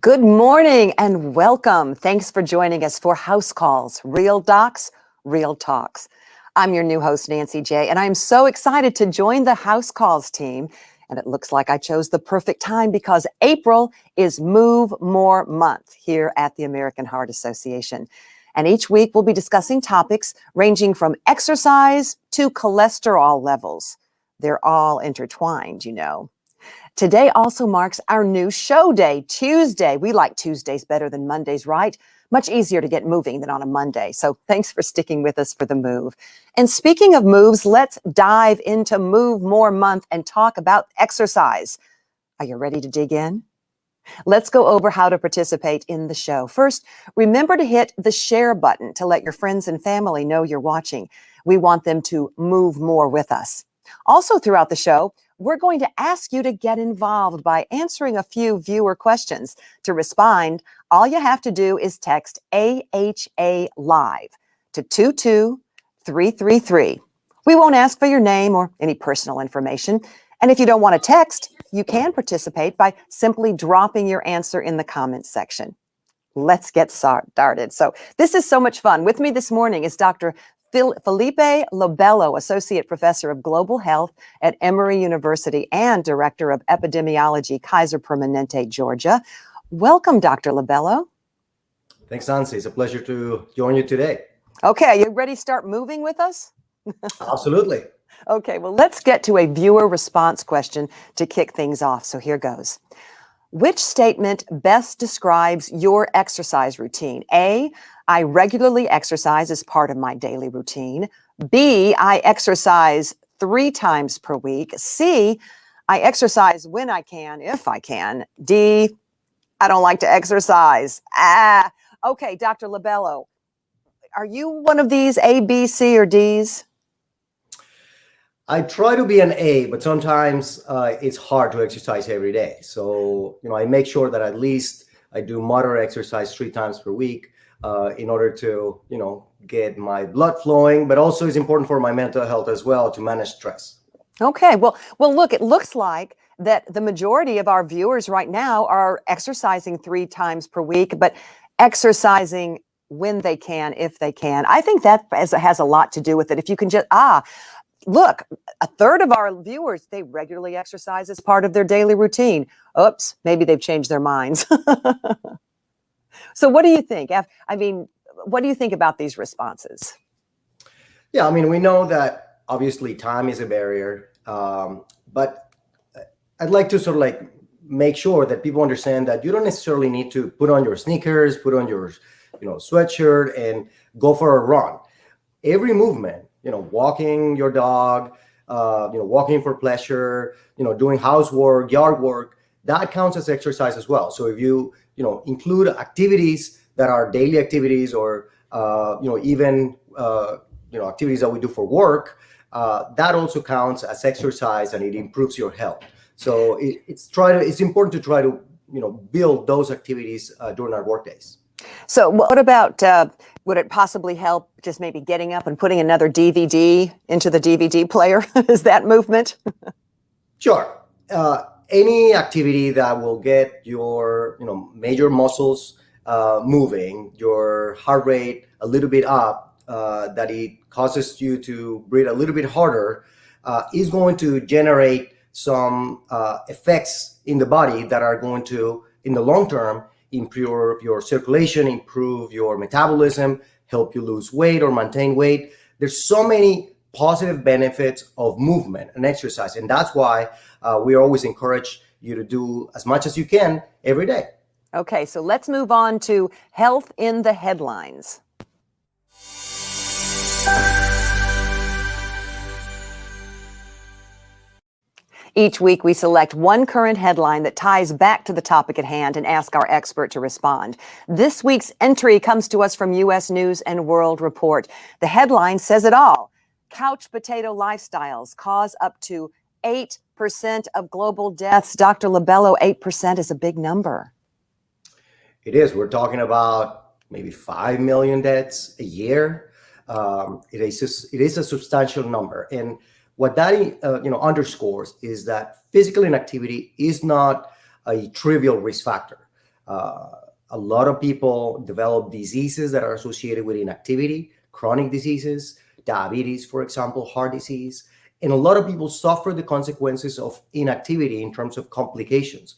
Good morning and welcome. Thanks for joining us for House Calls, Real Docs, Real Talks. I'm your new host, Nancy J., and I'm so excited to join the House Calls team. And it looks like I chose the perfect time because April is Move More Month here at the American Heart Association. And each week we'll be discussing topics ranging from exercise to cholesterol levels. They're all intertwined, you know. Today also marks our new show day, Tuesday. We like Tuesdays better than Mondays, right? Much easier to get moving than on a Monday. So thanks for sticking with us for the move. And speaking of moves, let's dive into Move More Month and talk about exercise. Are you ready to dig in? Let's go over how to participate in the show. First, remember to hit the share button to let your friends and family know you're watching. We want them to move more with us. Also throughout the show, we're going to ask you to get involved by answering a few viewer questions. To respond, all you have to do is text AHA Live to 22333. We won't ask for your name or any personal information. And if you don't want to text, you can participate by simply dropping your answer in the comments section. Let's get started. So this is so much fun. With me this morning is Dr. Felipe Lobello, Associate Professor of Global Health at Emory University and Director of Epidemiology, Kaiser Permanente, Georgia. Welcome, Dr. Lobello. Thanks, Nancy. It's a pleasure to join you today. Okay, are you ready to start moving with us? Absolutely. Okay, well, let's get to a viewer response question to kick things off. So here goes. Which statement best describes your exercise routine? A, I regularly exercise as part of my daily routine. B, I exercise 3 times per week. C, I exercise when I can, if I can. D, I don't like to exercise. Okay, Dr. Lobello, are you one of these A, B, C, or Ds? I try to be an A, but sometimes it's hard to exercise every day. So, I make sure that at least I do moderate exercise 3 times per week in order to, get my blood flowing. But also it's important for my mental health as well to manage stress. Okay, well, look, it looks like that the majority of our viewers right now are exercising 3 times per week, but exercising when they can, if they can. I think that has a lot to do with it. If you can just, look, a third of our viewers, they regularly exercise as part of their daily routine. Oops, maybe they've changed their minds. So what do you think? What do you think about these responses? Yeah, we know that obviously time is a barrier, but I'd like to sort of make sure that people understand that you don't necessarily need to put on your sneakers, put on your, sweatshirt and go for a run. Every movement, walking your dog, walking for pleasure, doing housework, yard work, that counts as exercise as well. So if you, include activities that are daily activities or, even, activities that we do for work, that also counts as exercise and it improves your health. So it's important to try to, build those activities during our work days. So what about, would it possibly help just maybe getting up and putting another DVD into the DVD player? Is that movement? Sure. Any activity that will get your, major muscles moving, your heart rate a little bit up, that it causes you to breathe a little bit harder, is going to generate some effects in the body that are going to, in the long term, improve your circulation, improve your metabolism, help you lose weight or maintain weight. There's so many positive benefits of movement and exercise. And that's why we always encourage you to do as much as you can every day. Okay, so let's move on to health in the headlines. Each week, we select one current headline that ties back to the topic at hand and ask our expert to respond. This week's entry comes to us from U.S. News and World Report. The headline says it all. Couch potato lifestyles cause up to 8% of global deaths. Dr. Lobello, 8% is a big number. It is. We're talking about maybe 5 million deaths a year. It is a substantial number. And what that underscores is that physical inactivity is not a trivial risk factor. A lot of people develop diseases that are associated with inactivity, chronic diseases, diabetes, for example, heart disease. And a lot of people suffer the consequences of inactivity in terms of complications.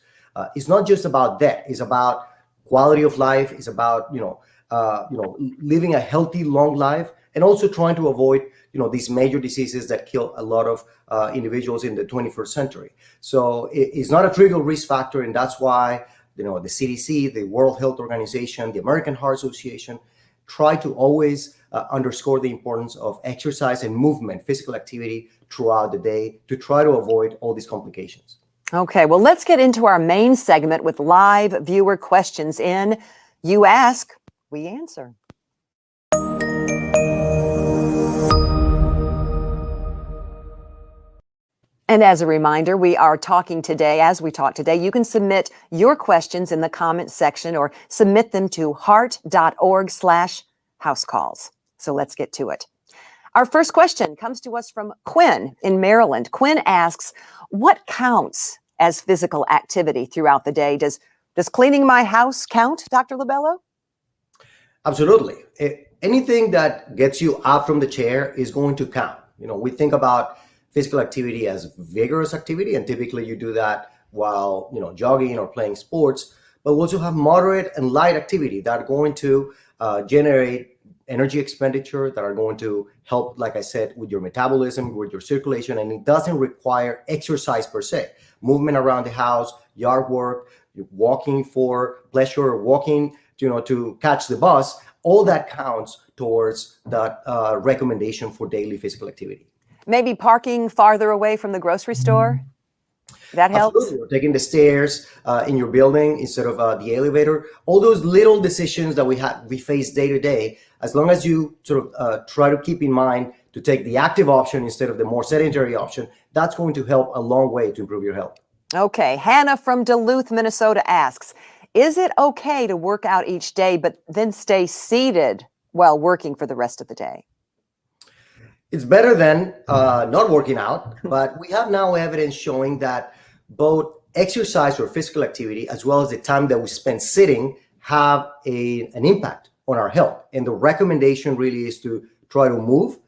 It's not just about that. It's about quality of life. It's about, living a healthy, long life, and also trying to avoid, these major diseases that kill a lot of individuals in the 21st century. So it's not a trivial risk factor. And that's why, the CDC, the World Health Organization, the American Heart Association, try to always underscore the importance of exercise and movement, physical activity throughout the day to try to avoid all these complications. Okay, well, let's get into our main segment with live viewer questions in You Ask, We Answer. And as a reminder, we are talking today, as we talk today, you can submit your questions in the comments section or submit them to heart.org/housecalls. So let's get to it. Our first question comes to us from Quinn in Maryland. Quinn asks, what counts as physical activity throughout the day? Does cleaning my house count, Dr. Lobello? Absolutely. Anything that gets you up from the chair is going to count. We think about physical activity as vigorous activity, and typically you do that while jogging or playing sports. But we also have moderate and light activity that are going to generate energy expenditure, that are going to help, like I said, with your metabolism, with your circulation, and it doesn't require exercise per se. Movement around the house, yard work, walking for pleasure, or walking to catch the bus, all that counts towards that recommendation for daily physical activity. Maybe parking farther away from the grocery store? That helps? Absolutely. Or taking the stairs in your building instead of the elevator. All those little decisions that we face day to day, as long as you sort of try to keep in mind to take the active option instead of the more sedentary option, that's going to help a long way to improve your health. Okay. Hannah from Duluth, Minnesota asks, is it okay to work out each day but then stay seated while working for the rest of the day? It's better than not working out, but we have now evidence showing that both exercise or physical activity, as well as the time that we spend sitting, have an impact on our health. And the recommendation really is to try to move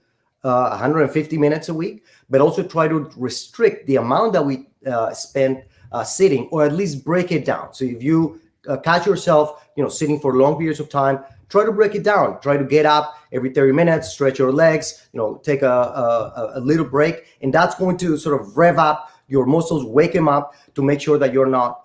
150 minutes a week, but also try to restrict the amount that we spend sitting, or at least break it down. So if you catch yourself, sitting for long periods of time, try to break it down. Try to get up every 30 minutes, stretch your legs, take a little break. And that's going to sort of rev up your muscles, wake them up to make sure that you're not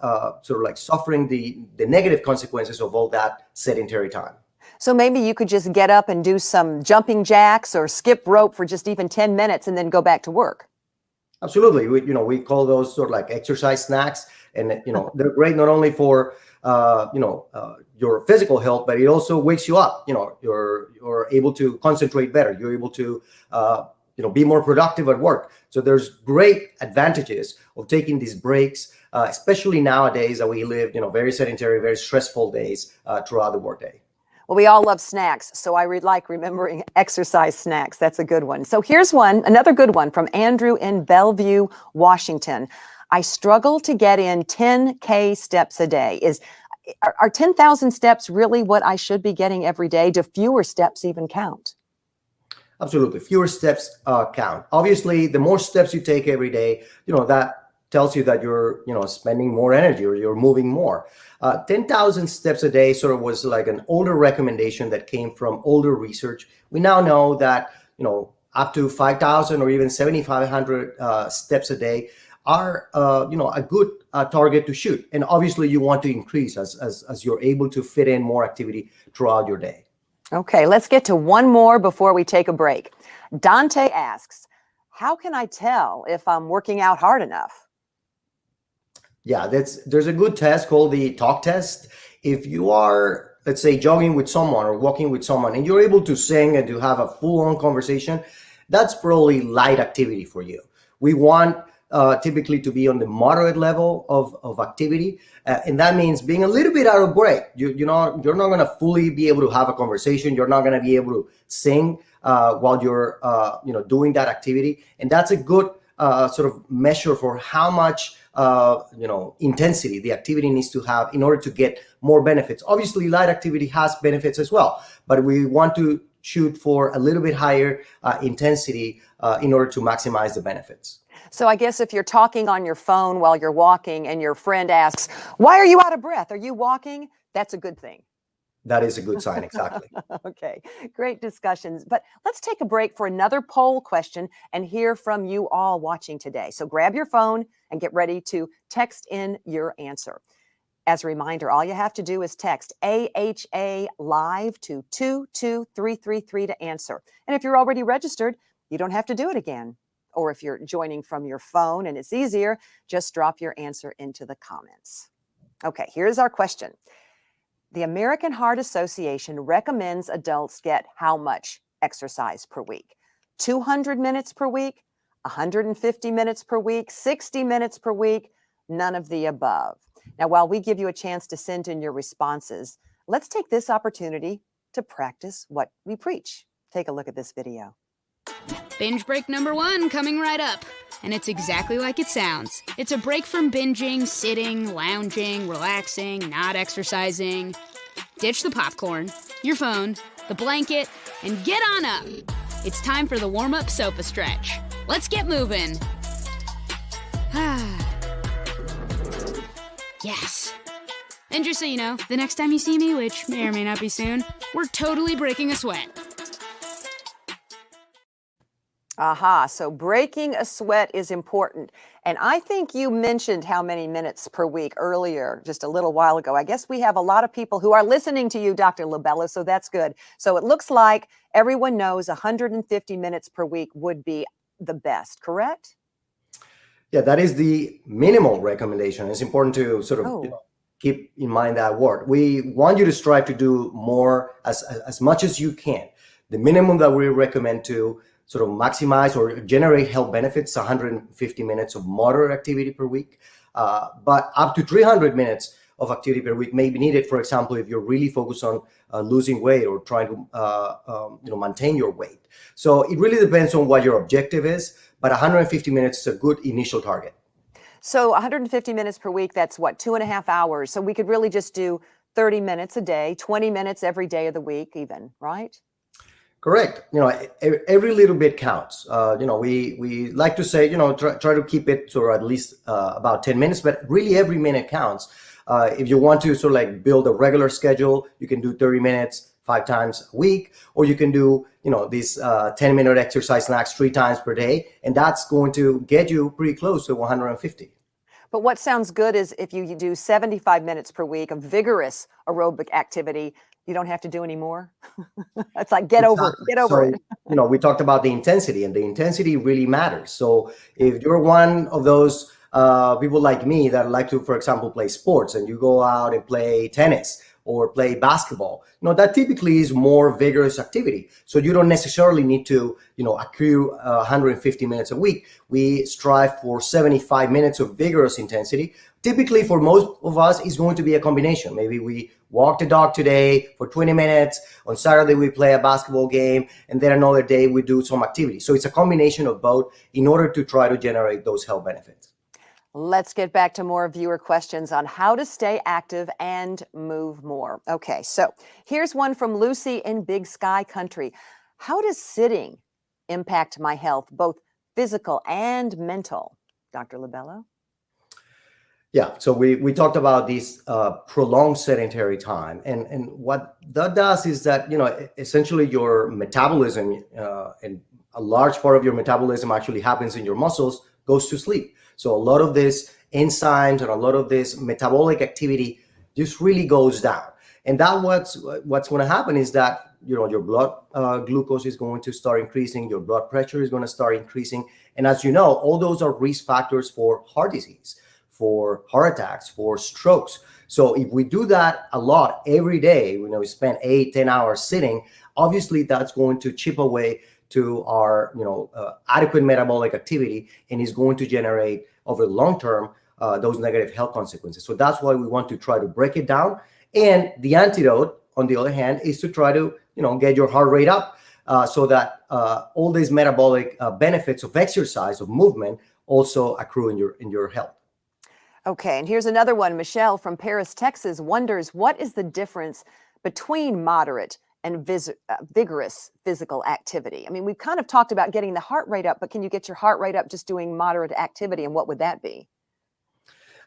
suffering the negative consequences of all that sedentary time. So maybe you could just get up and do some jumping jacks or skip rope for just even 10 minutes and then go back to work. Absolutely. We call those sort of like exercise snacks. And, they're great not only for, your physical health, but it also wakes you up. You're able to concentrate better. You're able to, be more productive at work. So there's great advantages of taking these breaks, especially nowadays that we live, very sedentary, very stressful days throughout the workday. Well, we all love snacks, so I like remembering exercise snacks. That's a good one. So here's another good one from Andrew in Bellevue, Washington. I struggle to get in 10K steps a day. Are 10,000 steps really what I should be getting every day? Do fewer steps even count? Absolutely. Fewer steps count. Obviously, the more steps you take every day, that tells you that you're, spending more energy or you're moving more. 10,000 steps a day sort of was like an older recommendation that came from older research. We now know that, up to 5,000 or even 7,500 steps a day are, a good target to shoot. And obviously you want to increase as you're able to fit in more activity throughout your day. Okay, let's get to one more before we take a break. Dante asks, how can I tell if I'm working out hard enough? Yeah, there's a good test called the talk test. If you are, let's say, jogging with someone or walking with someone and you're able to sing and to have a full-on conversation, that's probably light activity for you. We want typically to be on the moderate level of activity. And that means being a little bit out of break. You're not going to fully be able to have a conversation. You're not going to be able to sing while you're doing that activity. And that's a good sort of measure for how much intensity the activity needs to have in order to get more benefits. Obviously, light activity has benefits as well, but we want to shoot for a little bit higher intensity in order to maximize the benefits. So I guess if you're talking on your phone while you're walking and your friend asks, "Why are you out of breath? Are you walking?" That's a good thing. That is a good sign, exactly. Okay, great discussions. But let's take a break for another poll question and hear from you all watching today. So grab your phone and get ready to text in your answer. As a reminder, all you have to do is text AHA live to 22333 to answer. And if you're already registered, you don't have to do it again. Or if you're joining from your phone and it's easier, just drop your answer into the comments. Okay, here's our question. The American Heart Association recommends adults get how much exercise per week? 200 minutes per week, 150 minutes per week, 60 minutes per week, none of the above. Now, while we give you a chance to send in your responses, let's take this opportunity to practice what we preach. Take a look at this video. Binge break number 1 coming right up. And it's exactly like it sounds. It's a break from binging, sitting, lounging, relaxing, not exercising. Ditch the popcorn, your phone, the blanket, and get on up. It's time for the warm-up sofa stretch. Let's get moving. Yes. And just so you know, the next time you see me, which may or may not be soon, we're totally breaking a sweat. Aha, so breaking a sweat is important. And I think you mentioned how many minutes per week earlier, just a little while ago. I guess we have a lot of people who are listening to you, Dr. Lobello, so that's good. So it looks like everyone knows 150 minutes per week would be the best, correct? Yeah, that is the minimal recommendation. It's important to sort of keep in mind that word. We want you to strive to do more as much as you can. The minimum that we recommend to sort of maximize or generate health benefits, 150 minutes of moderate activity per week, but up to 300 minutes of activity per week may be needed. For example, if you're really focused on losing weight or trying to maintain your weight. So it really depends on what your objective is, but 150 minutes is a good initial target. So 150 minutes per week, that's what, 2.5 hours. So we could really just do 30 minutes a day, 20 minutes every day of the week even, right? Correct. Every little bit counts. We like to say, try to keep it to at least about 10 minutes, but really every minute counts. If you want to sort of like build a regular schedule, you can do 30 minutes 5 times a week, or you can do, these 10-minute exercise snacks 3 times per day, and that's going to get you pretty close to 150. But what sounds good is if you do 75 minutes per week of vigorous aerobic activity, you don't have to do any more. It's like get over it. We talked about the intensity, and the intensity really matters. So if you're one of those people like me that like to, for example, play sports, and you go out and play tennis or play basketball, that typically is more vigorous activity. So you don't necessarily need to, accrue 150 minutes a week. We strive for 75 minutes of vigorous intensity. Typically, for most of us, it's going to be a combination. Maybe we walk the dog today for 20 minutes. On Saturday, we play a basketball game. And then another day, we do some activity. So it's a combination of both in order to try to generate those health benefits. Let's get back to more viewer questions on how to stay active and move more. Okay, so here's one from Lucy in Big Sky Country. How does sitting impact my health, both physical and mental? Dr. Lobello? Yeah, so we talked about this prolonged sedentary time, and what that does is that essentially your metabolism and a large part of your metabolism actually happens in your muscles goes to sleep. So a lot of this enzymes and a lot of this metabolic activity just really goes down, and that what's going to happen is that your blood glucose is going to start increasing, your blood pressure is going to start increasing, and as you know, all those are risk factors for heart disease, for heart attacks, for strokes. So if we do that a lot every day, we spend 8-10 hours sitting, obviously that's going to chip away to our adequate metabolic activity, and is going to generate over the long term those negative health consequences. So that's why we want to try to break it down. And the antidote, on the other hand, is to try to get your heart rate up so that all these metabolic benefits of exercise, of movement, also accrue in your health. Okay, and here's another one. Michelle from Paris, Texas wonders, what is the difference between moderate and vigorous physical activity? I mean, we've kind of talked about getting the heart rate up, but can you get your heart rate up just doing moderate activity, and what would that be?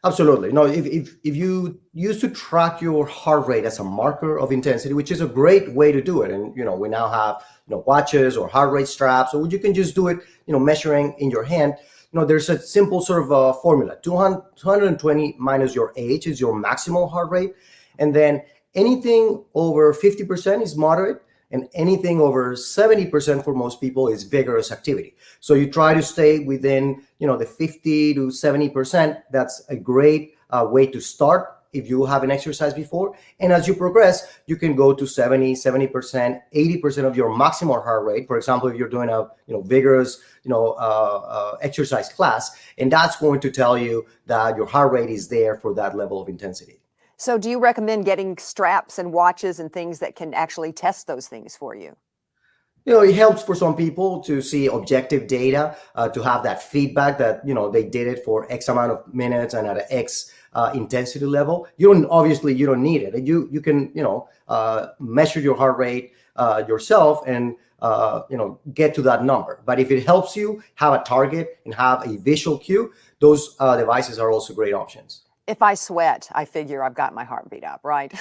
Absolutely. No, if you used to track your heart rate as a marker of intensity, which is a great way to do it, and we now have watches or heart rate straps, or you can just do it measuring in your hand. There's a simple sort of formula. 220 minus your age is your maximal heart rate, and then anything over 50% is moderate, and anything over 70% for most people is vigorous activity. So you try to stay within, the 50 to 70%. That's a great way to start if you haven't exercised before. And as you progress, you can go to 70%, 80% of your maximal heart rate. For example, if you're doing a vigorous exercise class, and that's going to tell you that your heart rate is there for that level of intensity. So do you recommend getting straps and watches and things that can actually test those things for you? It helps for some people to see objective data, to have that feedback that, they did it for X amount of minutes and at an X intensity level. You don't need it. You can, measure your heart rate yourself and, get to that number. But if it helps you have a target and have a visual cue, those devices are also great options. If I sweat, I figure I've got my heart beat up, right?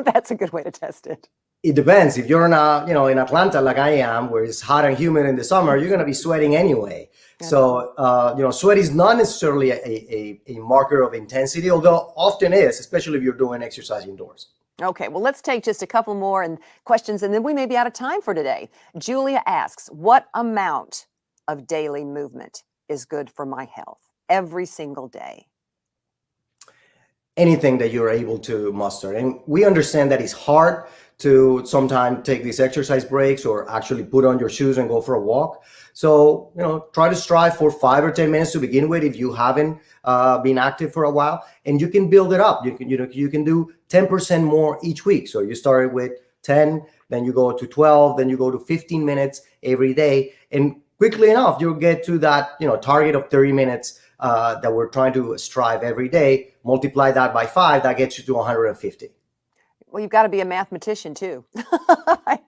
That's a good way to test it. It depends. If you're in Atlanta like I am, where it's hot and humid in the summer, you're going to be sweating anyway. Yeah. So, sweat is not necessarily a marker of intensity, although often is, especially if you're doing exercise indoors. Okay, well, let's take just a couple more questions, and then we may be out of time for today. Julia asks, what amount of daily movement is good for my health every single day? Anything that you're able to muster. And we understand that it's hard to sometimes take these exercise breaks or actually put on your shoes and go for a walk. So, try to strive for 5 or 10 minutes to begin with if you haven't been active for a while, and you can build it up. You can do 10% more each week. So you started with 10, then you go to 12, then you go to 15 minutes every day. And quickly enough, you'll get to that, target of 30 minutes that we're trying to strive every day. Multiply that by 5, that gets you to 150. Well, you've got to be a mathematician too, I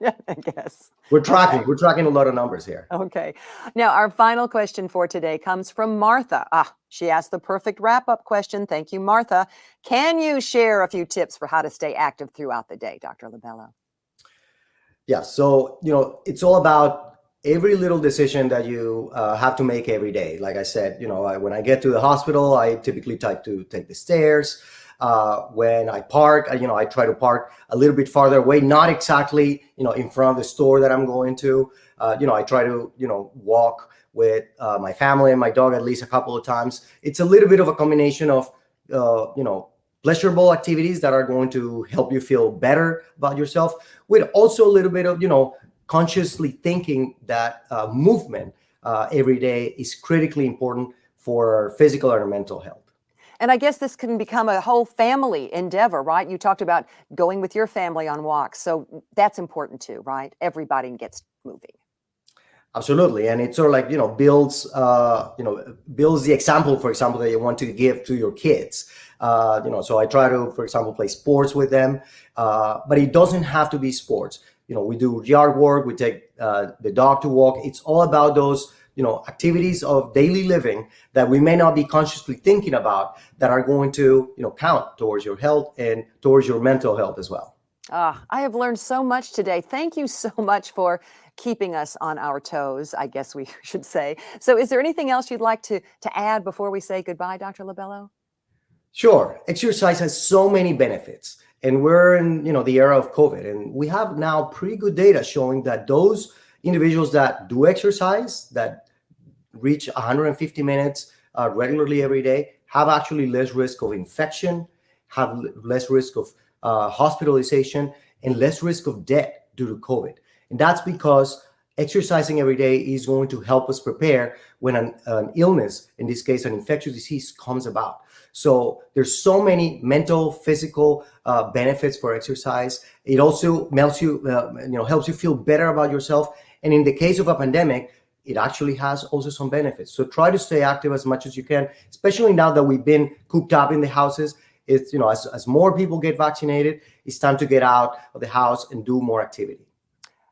guess. We're tracking a lot of numbers here. Okay. Now, our final question for today comes from Martha. She asked the perfect wrap-up question. Thank you, Martha. Can you share a few tips for how to stay active throughout the day, Dr. Lobello? Yeah. So, it's all about every little decision that you have to make every day. Like I said, when I get to the hospital, I typically like to take the stairs. When I park, I try to park a little bit farther away, not exactly, in front of the store that I'm going to. I try to, walk with my family and my dog at least a couple of times. It's a little bit of a combination of, pleasurable activities that are going to help you feel better about yourself, with also a little bit of, consciously thinking that movement every day is critically important for our physical and mental health. And I guess this can become a whole family endeavor, right? You talked about going with your family on walks. So that's important too, right? Everybody gets moving. Absolutely. And it sort of like, builds the example, for example, that you want to give to your kids. So I try to, for example, play sports with them, but it doesn't have to be sports. We do yard work, we take the dog to walk. It's all about those activities of daily living that we may not be consciously thinking about that are going to, count towards your health and towards your mental health as well. I have learned so much today. Thank you so much for keeping us on our toes, I guess we should say. So is there anything else you'd like to add before we say goodbye, Dr. Lobello? Sure. Exercise has so many benefits. And we're in, the era of COVID. And we have now pretty good data showing that those individuals that do exercise, that reach 150 minutes regularly every day, have actually less risk of infection, have less risk of hospitalization, and less risk of death due to COVID. And that's because exercising every day is going to help us prepare when an illness, in this case, an infectious disease, comes about. So there's so many mental, physical benefits for exercise. It also helps you feel better about yourself. And in the case of a pandemic, it actually has also some benefits. So try to stay active as much as you can, especially now that we've been cooped up in the houses. It's, as more people get vaccinated, it's time to get out of the house and do more activity.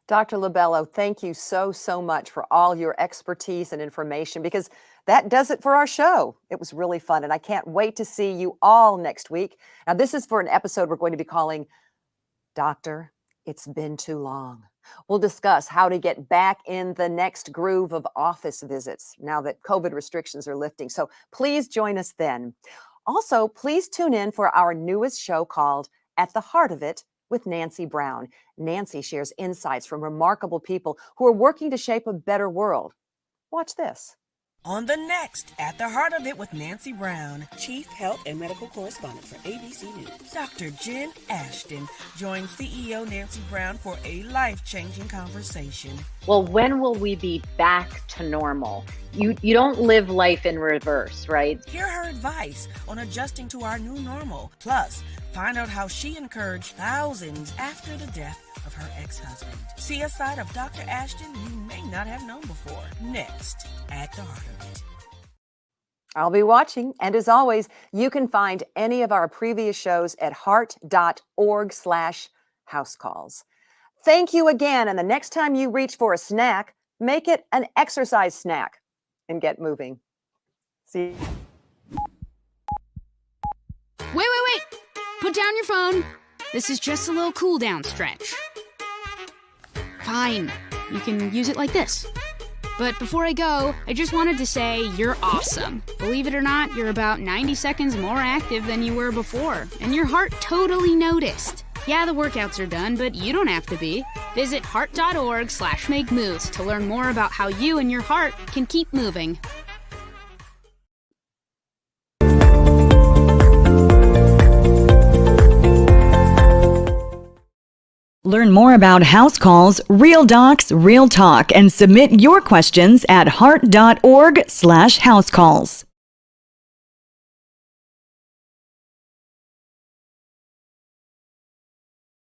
Dr. Lobello, thank you so much for all your expertise and information, because that does it for our show. It was really fun, and I can't wait to see you all next week. Now, this is for an episode we're going to be calling Doctor, It's Been Too Long. We'll discuss how to get back in the next groove of office visits now that COVID restrictions are lifting. So please join us then. Also, please tune in for our newest show called At the Heart of It with Nancy Brown. Nancy shares insights from remarkable people who are working to shape a better world. Watch this. On the next, At the Heart of It with Nancy Brown, Chief Health and Medical Correspondent for ABC News, Dr. Jen Ashton joins CEO Nancy Brown for a life-changing conversation. Well, when will we be back to normal? You don't live life in reverse, right? Hear her advice on adjusting to our new normal. Plus, find out how she encouraged thousands after the death of her ex-husband. See a side of Dr. Ashton you may not have known before. Next, At the Heart of It. I'll be watching. And as always, you can find any of our previous shows at heart.org/housecalls. Thank you again. And the next time you reach for a snack, make it an exercise snack and get moving. See you. Wait. Put down your phone. This is just a little cool down stretch. Fine. You can use it like this. But before I go, I just wanted to say you're awesome. Believe it or not, you're about 90 seconds more active than you were before, and your heart totally noticed. Yeah, the workouts are done, but you don't have to be. Visit heart.org/make moves to learn more about how you and your heart can keep moving. Learn more about House Calls, Real Docs, Real Talk, and submit your questions at heart.org/housecalls.